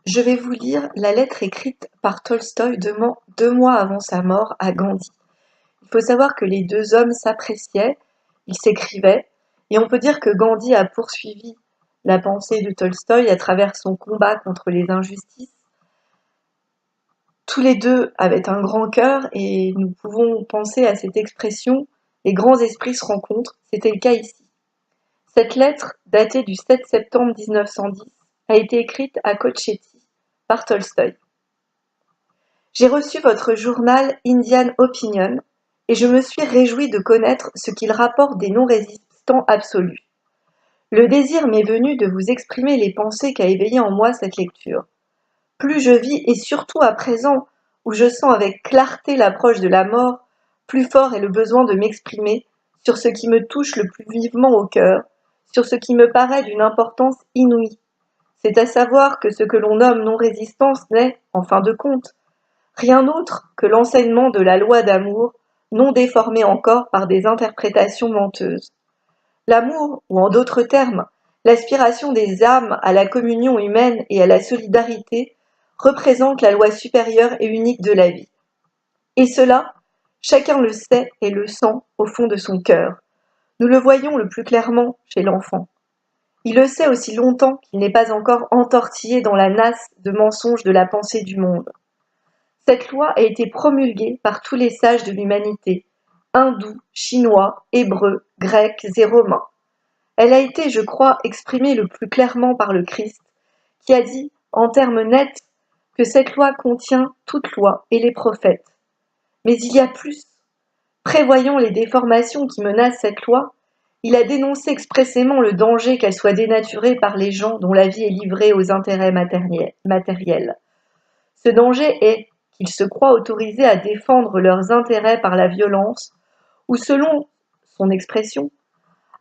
Je vais vous lire la lettre écrite par Tolstoï 2 mois avant sa mort à Gandhi. Il faut savoir que les deux hommes s'appréciaient, ils s'écrivaient, et on peut dire que Gandhi a poursuivi la pensée de Tolstoï à travers son combat contre les injustices. Tous les deux avaient un grand cœur et nous pouvons penser à cette expression « les grands esprits se rencontrent », c'était le cas ici. Cette lettre, datée du 7 septembre 1910, a été écrite à Kochetti par Tolstoï. J'ai reçu votre journal Indian Opinion et je me suis réjoui de connaître ce qu'il rapporte des non-résistants absolus. Le désir m'est venu de vous exprimer les pensées qu'a éveillées en moi cette lecture. Plus je vis, et surtout à présent, où je sens avec clarté l'approche de la mort, plus fort est le besoin de m'exprimer sur ce qui me touche le plus vivement au cœur, sur ce qui me paraît d'une importance inouïe. C'est à savoir que ce que l'on nomme non-résistance n'est, en fin de compte, rien autre que l'enseignement de la loi d'amour, non déformée encore par des interprétations menteuses. L'amour, ou en d'autres termes, l'aspiration des âmes à la communion humaine et à la solidarité, représente la loi supérieure et unique de la vie. Et cela, chacun le sait et le sent au fond de son cœur. Nous le voyons le plus clairement chez l'enfant. Il le sait aussi longtemps qu'il n'est pas encore entortillé dans la nasse de mensonges de la pensée du monde. Cette loi a été promulguée par tous les sages de l'humanité, hindous, chinois, hébreux, grecs et romains. Elle a été, je crois, exprimée le plus clairement par le Christ, qui a dit, en termes nets, que cette loi contient toute loi et les prophètes. Mais il y a plus. Prévoyant les déformations qui menacent cette loi, il a dénoncé expressément le danger qu'elle soit dénaturée par les gens dont la vie est livrée aux intérêts matériels. Ce danger est qu'ils se croient autorisés à défendre leurs intérêts par la violence, ou selon son expression,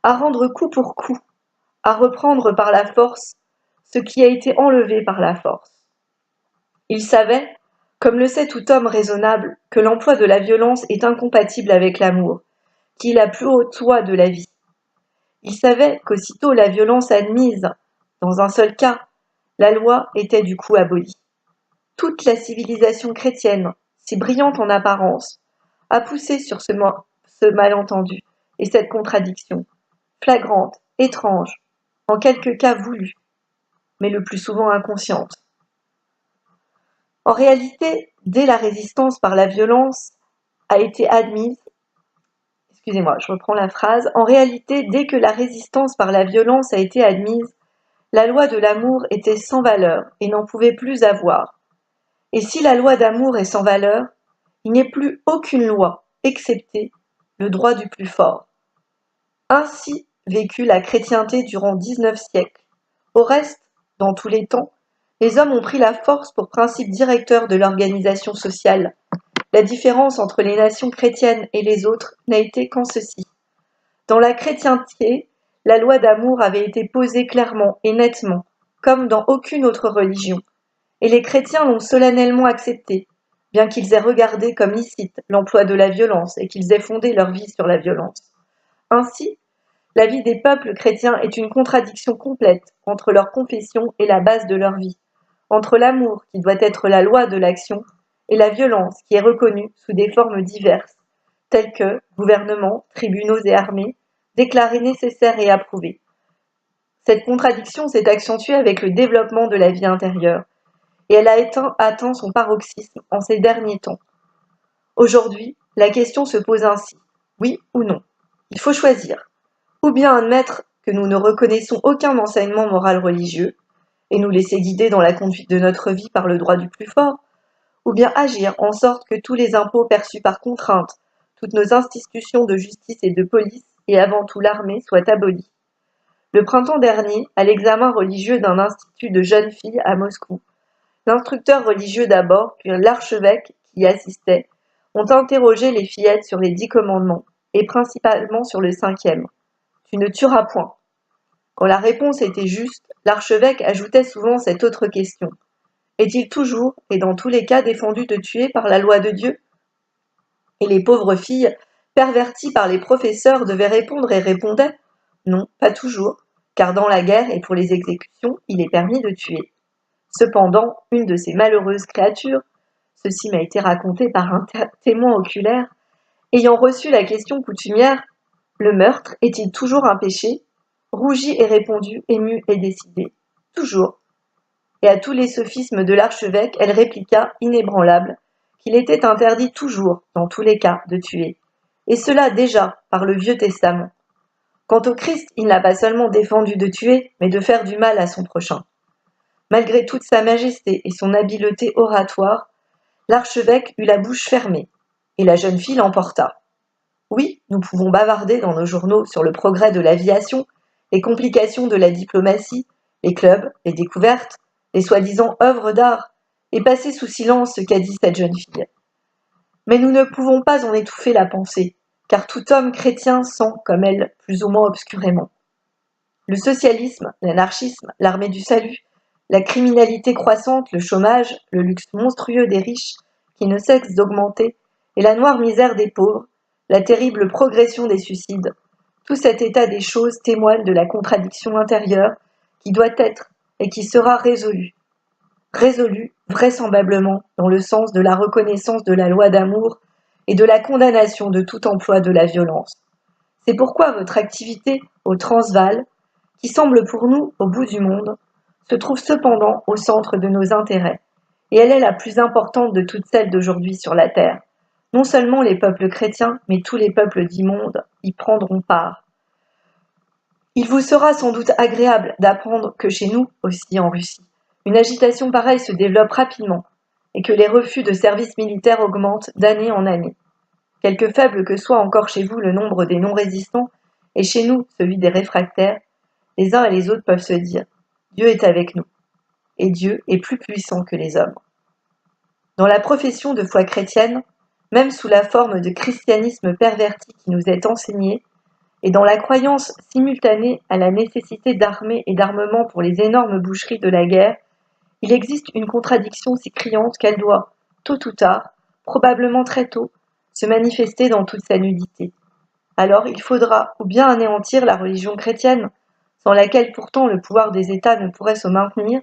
à rendre coup pour coup, à reprendre par la force ce qui a été enlevé par la force. Il savait, comme le sait tout homme raisonnable, que l'emploi de la violence est incompatible avec l'amour, qui est la plus haute loi de la vie. Il savait qu'aussitôt la violence admise, dans un seul cas, la loi était du coup abolie. Toute la civilisation chrétienne, si brillante en apparence, a poussé sur ce malentendu et cette contradiction, flagrante, étrange, en quelques cas voulue, mais le plus souvent inconsciente. En réalité, dès la résistance par la violence a été admise, je reprends la phrase, en réalité, dès que la résistance par la violence a été admise, la loi de l'amour était sans valeur et n'en pouvait plus avoir. Et si la loi d'amour est sans valeur, il n'est plus aucune loi, excepté le droit du plus fort. Ainsi vécut la chrétienté durant 19 siècles. Au reste, dans tous les temps, les hommes ont pris la force pour principe directeur de l'organisation sociale. La différence entre les nations chrétiennes et les autres n'a été qu'en ceci. Dans la chrétienté, la loi d'amour avait été posée clairement et nettement, comme dans aucune autre religion, et les chrétiens l'ont solennellement acceptée, bien qu'ils aient regardé comme licite l'emploi de la violence et qu'ils aient fondé leur vie sur la violence. Ainsi, la vie des peuples chrétiens est une contradiction complète entre leur confession et la base de leur vie, entre l'amour qui doit être la loi de l'action et la violence qui est reconnue sous des formes diverses, telles que gouvernements, tribunaux et armées, déclarées nécessaires et approuvées. Cette contradiction s'est accentuée avec le développement de la vie intérieure, et elle a atteint son paroxysme en ces derniers temps. Aujourd'hui, la question se pose ainsi, oui ou non. Il faut choisir, ou bien admettre que nous ne reconnaissons aucun enseignement moral religieux, et nous laisser guider dans la conduite de notre vie par le droit du plus fort, ou bien agir en sorte que tous les impôts perçus par contrainte, toutes nos institutions de justice et de police, et avant tout l'armée, soient abolis. Le printemps dernier, à l'examen religieux d'un institut de jeunes filles à Moscou, l'instructeur religieux d'abord, puis l'archevêque qui y assistait, ont interrogé les fillettes sur les 10 commandements, et principalement sur le 5e. Tu ne tueras point. Quand la réponse était juste, l'archevêque ajoutait souvent cette autre question. Est-il toujours, et dans tous les cas, défendu de tuer par la loi de Dieu? Et les pauvres filles, perverties par les professeurs, devaient répondre et répondaient non, pas toujours, car dans la guerre et pour les exécutions, il est permis de tuer. Cependant, une de ces malheureuses créatures, ceci m'a été raconté par un témoin oculaire, ayant reçu la question coutumière « Le meurtre est-il toujours un péché ?» rougit et répondit, émue et décidée « Toujours ». Et à tous les sophismes de l'archevêque, elle répliqua, inébranlable, qu'il était interdit toujours, dans tous les cas, de tuer, et cela déjà par le Vieux Testament. Quant au Christ, il n'a pas seulement défendu de tuer, mais de faire du mal à son prochain. Malgré toute sa majesté et son habileté oratoire, l'archevêque eut la bouche fermée, et la jeune fille l'emporta. Oui, nous pouvons bavarder dans nos journaux sur le progrès de l'aviation, les complications de la diplomatie, les clubs, les découvertes, les soi-disant œuvres d'art, et passer sous silence ce qu'a dit cette jeune fille. Mais nous ne pouvons pas en étouffer la pensée, car tout homme chrétien sent, comme elle, plus ou moins obscurément. Le socialisme, l'anarchisme, l'armée du salut, la criminalité croissante, le chômage, le luxe monstrueux des riches, qui ne cesse d'augmenter, et la noire misère des pauvres, la terrible progression des suicides, tout cet état des choses témoigne de la contradiction intérieure qui doit être et qui sera résolue. Résolue, vraisemblablement, dans le sens de la reconnaissance de la loi d'amour et de la condamnation de tout emploi de la violence. C'est pourquoi votre activité au Transvaal, qui semble pour nous au bout du monde, se trouve cependant au centre de nos intérêts, et elle est la plus importante de toutes celles d'aujourd'hui sur la terre. Non seulement les peuples chrétiens, mais tous les peuples du monde y prendront part. Il vous sera sans doute agréable d'apprendre que chez nous, aussi en Russie, une agitation pareille se développe rapidement, et que les refus de service militaire augmentent d'année en année. Quelque faible que soit encore chez vous le nombre des non-résistants, et chez nous celui des réfractaires, les uns et les autres peuvent se dire « Dieu est avec nous », et Dieu est plus puissant que les hommes. Dans la profession de foi chrétienne, même sous la forme de christianisme perverti qui nous est enseigné, et dans la croyance simultanée à la nécessité d'armées et d'armements pour les énormes boucheries de la guerre, il existe une contradiction si criante qu'elle doit, tôt ou tard, probablement très tôt, se manifester dans toute sa nudité. Alors il faudra ou bien anéantir la religion chrétienne, sans laquelle pourtant le pouvoir des États ne pourrait se maintenir,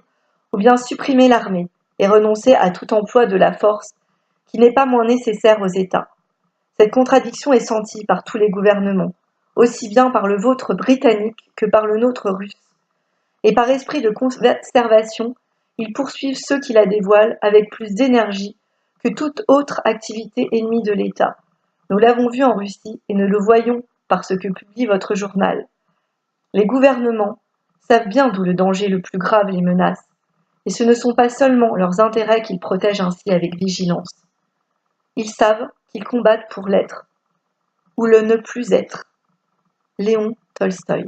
ou bien supprimer l'armée et renoncer à tout emploi de la force qui n'est pas moins nécessaire aux États. Cette contradiction est sentie par tous les gouvernements, aussi bien par le vôtre britannique que par le nôtre russe. Et par esprit de conservation, ils poursuivent ceux qui la dévoilent avec plus d'énergie que toute autre activité ennemie de l'État. Nous l'avons vu en Russie et nous le voyons par ce que publie votre journal. Les gouvernements savent bien d'où le danger le plus grave les menace, et ce ne sont pas seulement leurs intérêts qu'ils protègent ainsi avec vigilance. Ils savent qu'ils combattent pour l'être, ou le ne plus être. Léon Tolstoï.